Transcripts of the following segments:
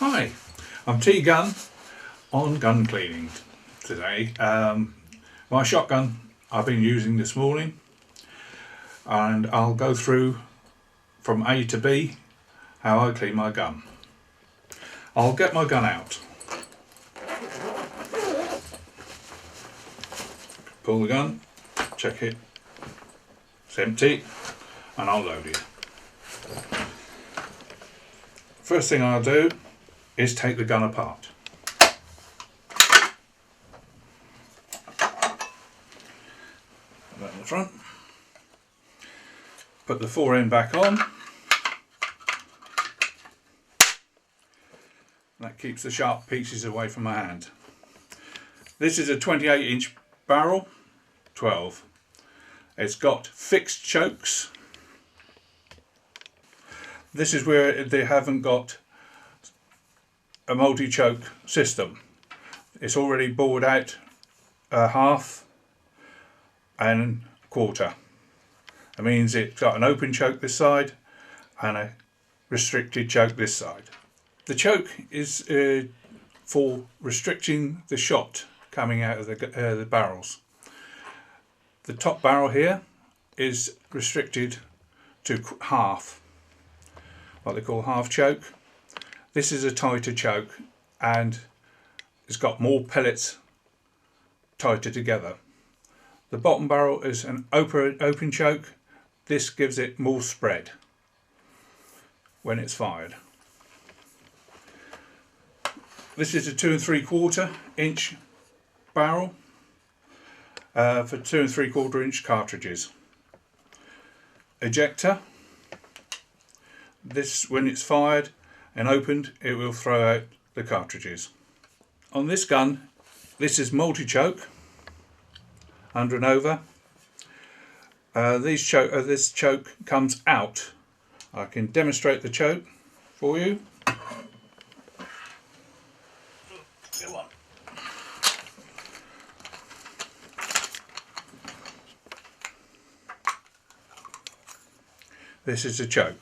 Hi, I'm T Gun on gun cleaning today. My shotgun I've been using this morning, and I'll go through from A to B how I clean my gun. I'll get my gun out, pull the gun, check it's empty, and I'll load it. First thing I'll do is take the gun apart. That in the front. Put the fore end back on. That keeps the sharp pieces away from my hand. This is a 28-inch barrel, 12. It's got fixed chokes. This is where they haven't got a multi-choke system. It's already bored out a half and a quarter. That means it's got an open choke this side and a restricted choke this side. The choke is for restricting the shot coming out of the barrels. The top barrel here is restricted to half, what they call half choke. This is a tighter choke and it's got more pellets tighter together. The bottom barrel is an open choke. This gives it more spread when it's fired. This is a 2 3/4 inch barrel for 2 3/4 inch cartridges. Ejector. This, when it's fired and opened, it will throw out the cartridges. On this gun, this is multi-choke, under and over. This choke comes out. I can demonstrate the choke for you. Go on. This is a choke.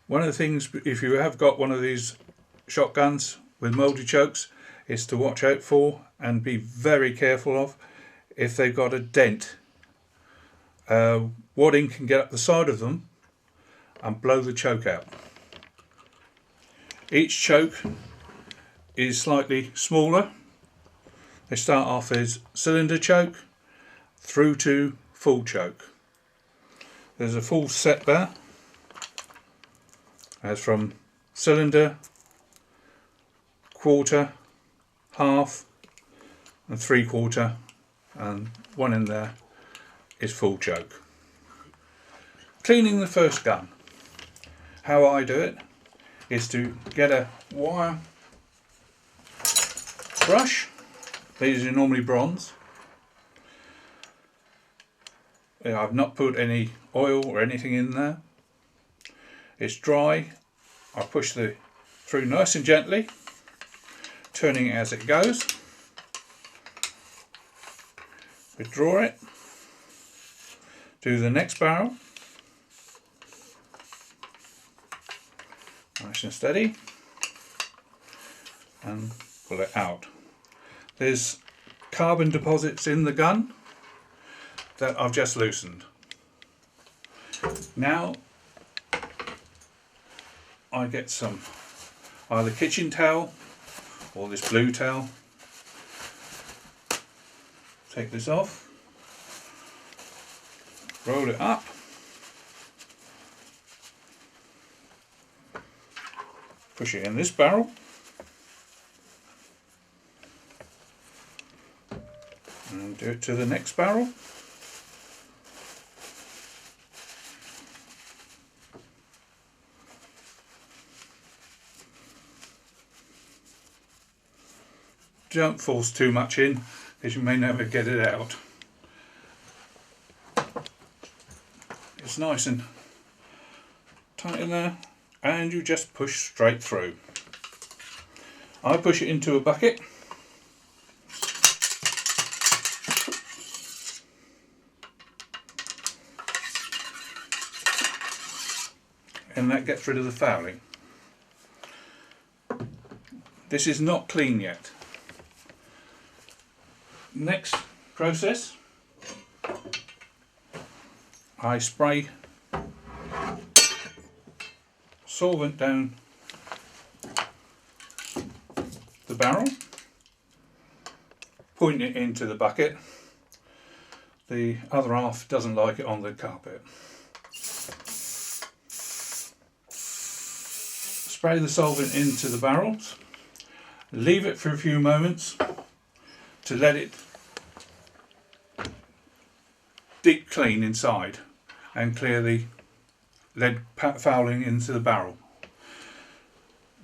One of the things, if you have got one of these shotguns with multi-chokes, is to watch out for and be very careful of if they've got a dent. Wadding can get up the side of them and blow the choke out. Each choke is slightly smaller. They start off as cylinder choke through to full choke. There's a full set there, as from cylinder, quarter, half and 3/4, and one in there is full choke. Cleaning the first gun. How I do it is to get a wire brush. These are normally bronze. I've not put any oil or anything in there. It's dry. I push through nice and gently, turning it as it goes. Withdraw it. Do the next barrel. Nice and steady. And pull it out. There's carbon deposits in the gun that I've just loosened. Now I get some either kitchen towel or this blue towel. Take this off, roll it up, push it in this barrel, and do it to the next barrel. Don't force too much in, because you may never get it out. It's nice and tight in there, and you just push straight through. I push it into a bucket. and that gets rid of the fouling. This is not clean yet. Next process, I spray solvent down the barrel, point it into the bucket. The other half doesn't like it on the carpet. Spray the solvent into the barrels, leave it for a few moments to let it deep clean inside and clear the lead fouling into the barrel.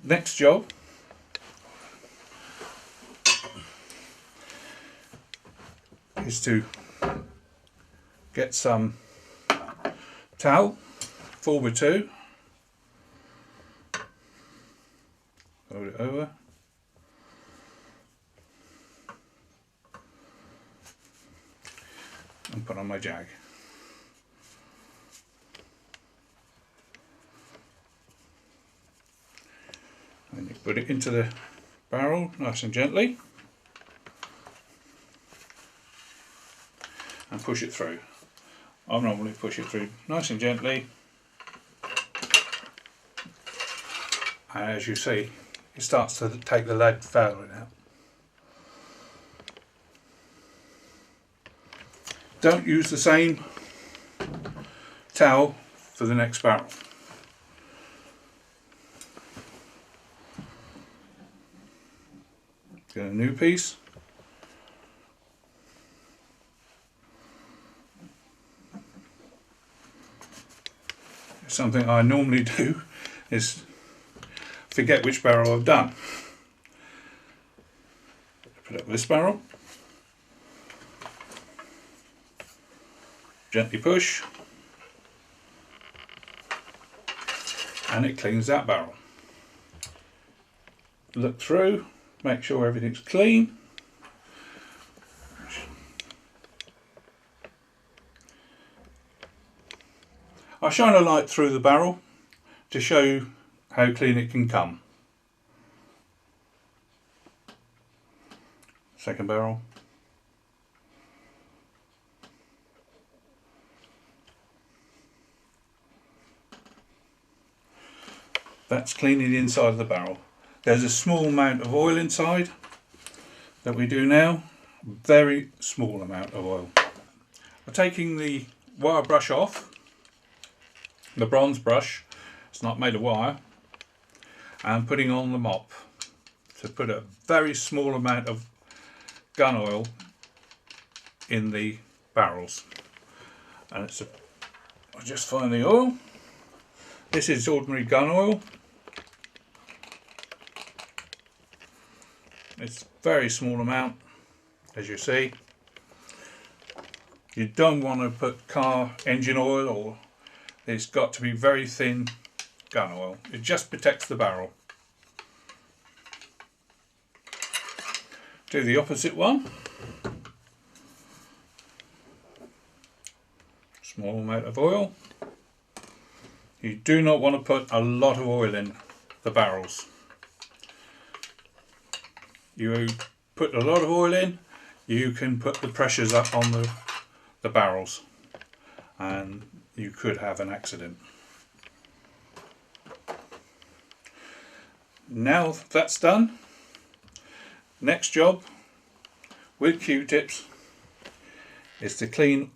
Next job is to get some towel, 4x2, fold it over, and put on my jag. And you put it into the barrel nice and gently and push it through. I normally push it through nice and gently, and as you see, it starts to take the lead fouling out. Don't use the same towel for the next barrel. Get a new piece. Something I normally do is forget which barrel I've done. Put up this barrel, gently push, and it cleans that barrel. Look through, make sure everything's clean. I shine a light through the barrel to show you how clean it can come. Second barrel. That's cleaning the inside of the barrel. There's a small amount of oil inside that we do now. Very small amount of oil. We're taking the wire brush off. The bronze brush, it's not made of wire, and putting on the mop to put a very small amount of gun oil in the barrels. And it's I'll just find the oil. This is ordinary gun oil. It's a very small amount, as you see. You don't want to put car engine oil, or it's got to be very thin gun oil. It just protects the barrel. Do the opposite one. Small amount of oil. You do not want to put a lot of oil in the barrels. You put a lot of oil in, you can put the pressures up on the barrels, and you could have an accident. Now that's done, next job with Q-tips is to clean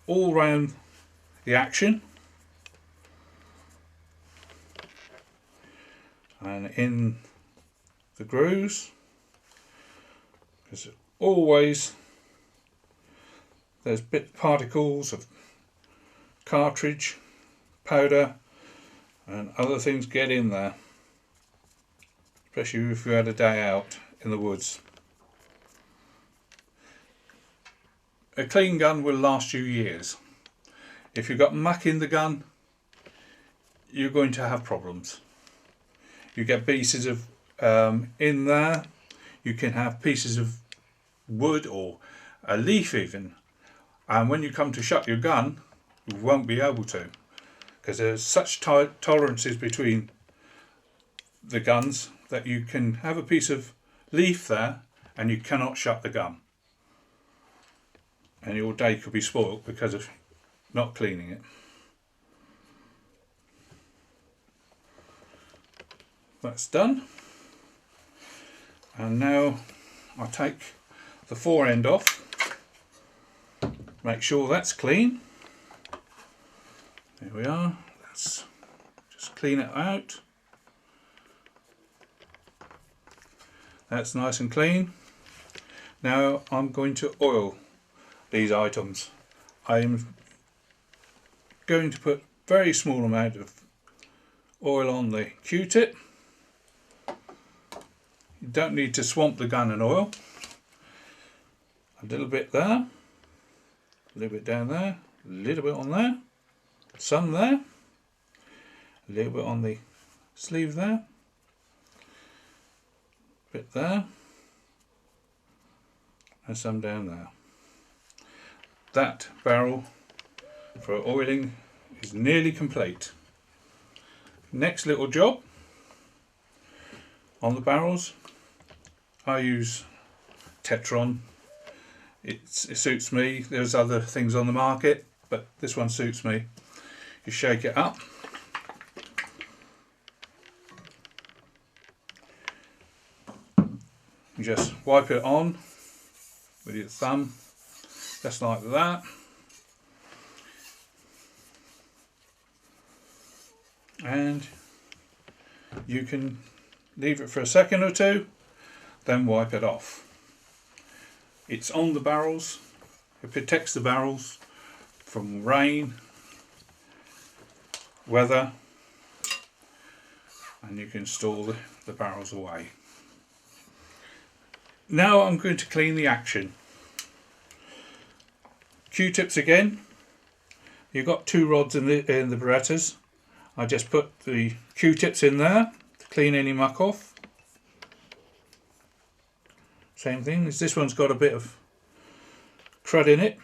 all round the action and in the grooves, because always there's particles of cartridge, powder and other things get in there, especially if you had a day out in the woods. A clean gun will last you years. If you've got muck in the gun, you're going to have problems. You get pieces of in there, you can have pieces of wood or a leaf even, and when you come to shut your gun, you won't be able to, because there's such tolerances between the guns that you can have a piece of leaf there and you cannot shut the gun, and your day could be spoilt because of not cleaning it. That's done, and now I'll take the fore end off, make sure that's clean. There we are. Let's just clean it out. That's nice and clean. Now I'm going to oil these items. I'm going to put very small amount of oil on the Q-tip. You don't need to swamp the gun in oil. A little bit there, a little bit down there, a little bit on there, some there, a little bit on the sleeve there, a bit there, and some down there. That barrel for oiling is nearly complete. Next little job on the barrels, I use Tetron. It suits me. There's other things on the market, but this one suits me. You shake it up. You just wipe it on with your thumb, just like that. And you can leave it for a second or two, then wipe it off. It's on the barrels. It protects the barrels from rain, weather, and you can store the barrels away. Now I'm going to clean the action. Q-tips again. You've got two rods in the Berettas. I just put the Q-tips in there to clean any muck off. Same thing, as this one's got a bit of crud in it.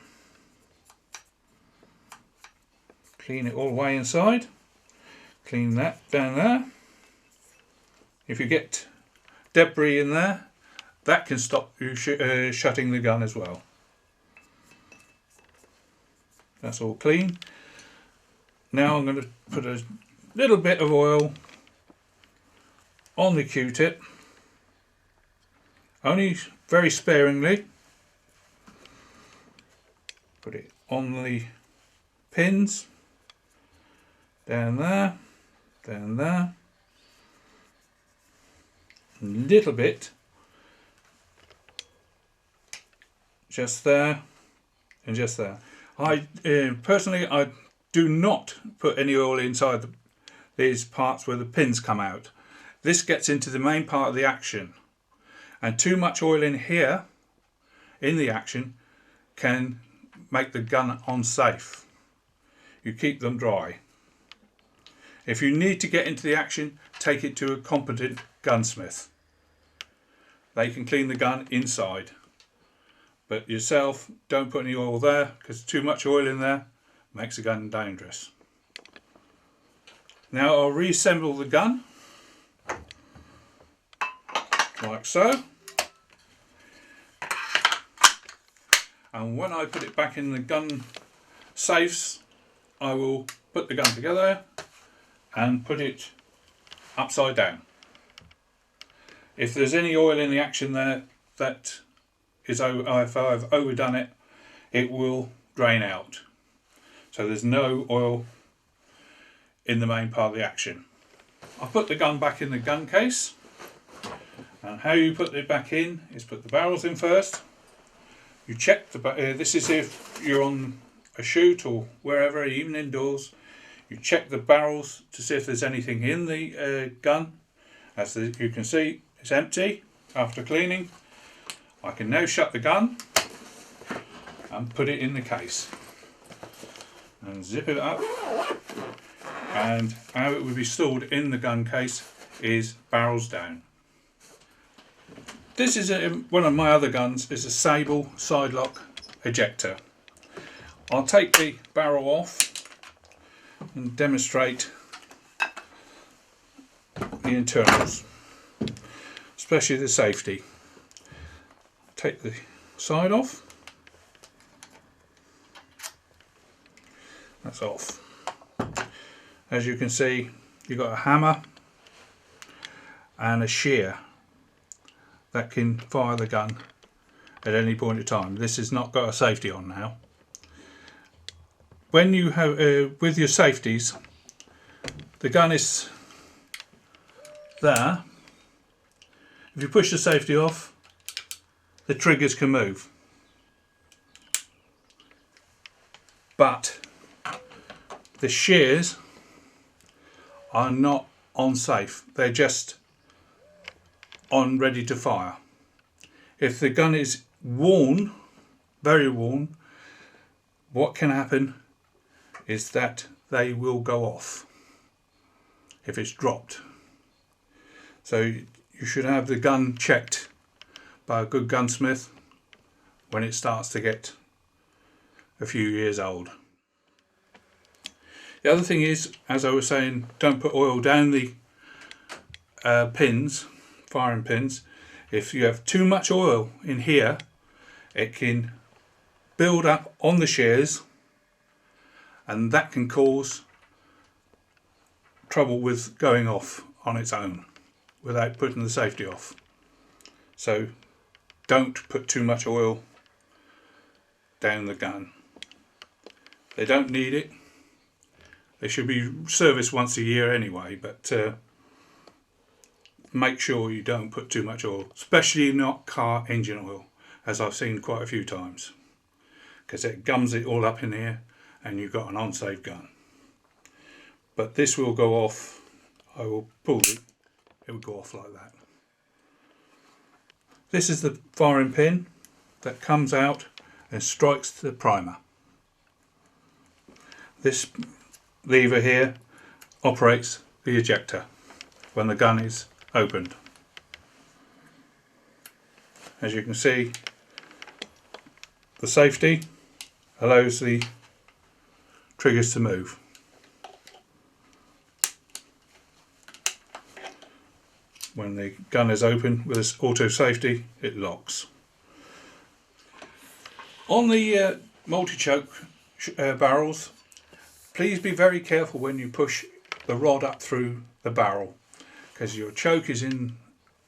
Clean it all the way inside. Clean that down there. If you get debris in there, that can stop you shutting the gun as well. That's all clean. Now I'm going to put a little bit of oil on the Q-tip. Only very sparingly. Put it on the pins, down there, a little bit, just there, and just there. I personally, I do not put any oil inside these parts where the pins come out. This gets into the main part of the action. And too much oil in here, in the action, can make the gun unsafe. You keep them dry. If you need to get into the action, take it to a competent gunsmith. They can clean the gun inside. But yourself, don't put any oil there, because too much oil in there makes the gun dangerous. Now I'll reassemble the gun, like so. And when I put it back in the gun safes, I will put the gun together and put it upside down. If there's any oil in the action there that is, if I've overdone it, it will drain out. So there's no oil in the main part of the action. I'll put the gun back in the gun case. And how you put it back in is put the barrels in first. You check this is if you're on a shoot or wherever, even indoors. You check the barrels to see if there's anything in the gun. As you can see, it's empty after cleaning. I can now shut the gun and put it in the case and zip it up. And how it would be stored in the gun case is barrels down. This is one of my other guns, is a Sable side lock ejector. I'll take the barrel off and demonstrate the internals, especially the safety. Take the side off. That's off. As you can see, you've got a hammer and a shear that can fire the gun at any point in time. This has not got a safety on now. When you have with your safeties, the gun is there. If you push the safety off, the triggers can move. But the shears are not on safe. They're just on ready to fire. If the gun is worn, very worn, what can happen is that they will go off if it's dropped. So you should have the gun checked by a good gunsmith when it starts to get a few years old. The other thing is, as I was saying, don't put oil down the pins, firing pins. If you have too much oil in here, it can build up on the shears, and that can cause trouble with going off on its own without putting the safety off. So don't put too much oil down the gun. They don't need it. They should be serviced once a year anyway, but make sure you don't put too much oil, especially not car engine oil, as I've seen quite a few times, because it gums it all up in here and you've got an unsafe gun. But this will go off. I will pull it, it will go off like that. This is the firing pin that comes out and strikes the primer. This lever here operates the ejector when the gun is opened. As you can see, the safety allows the triggers to move. When the gun is open with this auto safety, it locks. On the multi-choke barrels, please be very careful when you push the rod up through the barrel, because your choke is in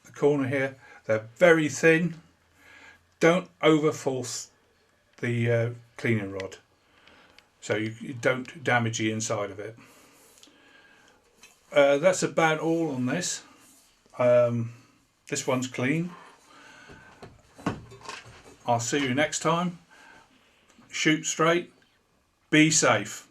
the corner here. They're very thin. Don't overforce the cleaning rod so you don't damage the inside of it. That's about all on this. This one's clean. I'll see you next time. Shoot straight. Be safe.